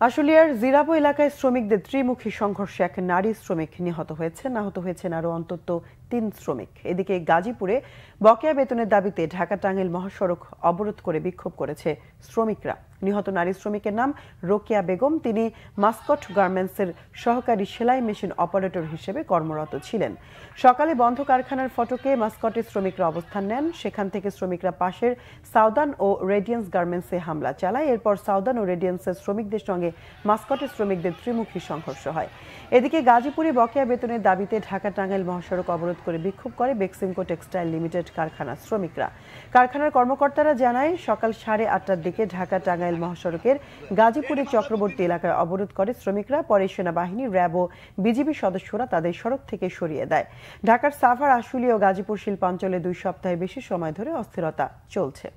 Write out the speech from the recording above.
আশুলিয়ার জিরাবো এলাকায় শ্রমিকদের ত্রিমুখী সংঘর্ষে এক নারী শ্রমিক নিহত হয়েছেন, আহত হয়েছেন আরও অন্তত ৩ শ্রমিক। এদিকে গাজীপুরে বকেয়া বেতনের দাবিতে ঢাকা-টাঙ্গাইল মহাসড়ক অবরোধ করে বিক্ষোভ করেছে শ্রমিকরা। নিহত নারী শ্রমিকের নাম রোকেয়া বেগম। তিনি মাস্কট গার্মেন্টসের সহকারী সেলাই মেশিন অপারেটর হিসেবে কর্মরত ছিলেন। সকালে বন্ধ কারখানার ফটকে মাস্কটের শ্রমিকরা অবস্থান নেন। সেখান থেকে শ্রমিকরা পাশের সাউদার্ন ও রেডিয়েন্স গার্মেন্টসে হামলা চালায়। এরপর সাউদার্ন ও রেডিয়েন্সের শ্রমিকদের সঙ্গে মাস্কটের শ্রমিকদের ত্রিমুখী সংঘর্ষ হয়। এদিকে গাজীপুরে বকেয়া বেতনের দাবিতে ঢাকা-টাঙ্গাইল মহাসড়ক অবরোধ করে বিক্ষোভ করে বেক্সিমকো টেক্সটাইল লিমিটেড কারখানার শ্রমিকরা। কারখানার কর্মকর্তারা জানায়, সকাল 8:30টার দিকে ঢাকা-টাঙ্গাইল মহাসড়কের গাজীপুরের চক্রবর্তী এলাকায় অবরোধ করে শ্রমিকরা। পরে সেনাবাহিনী, র্যাব ও বিজিবি সদস্যরা তাদের সড়ক থেকে সরিয়ে দেয়। ঢাকার সাভার, আশুলিয়া ও গাজীপুর শিল্পাঞ্চলে 2 সপ্তাহের বেশি সময় ধরে অস্থিরতা চলছে।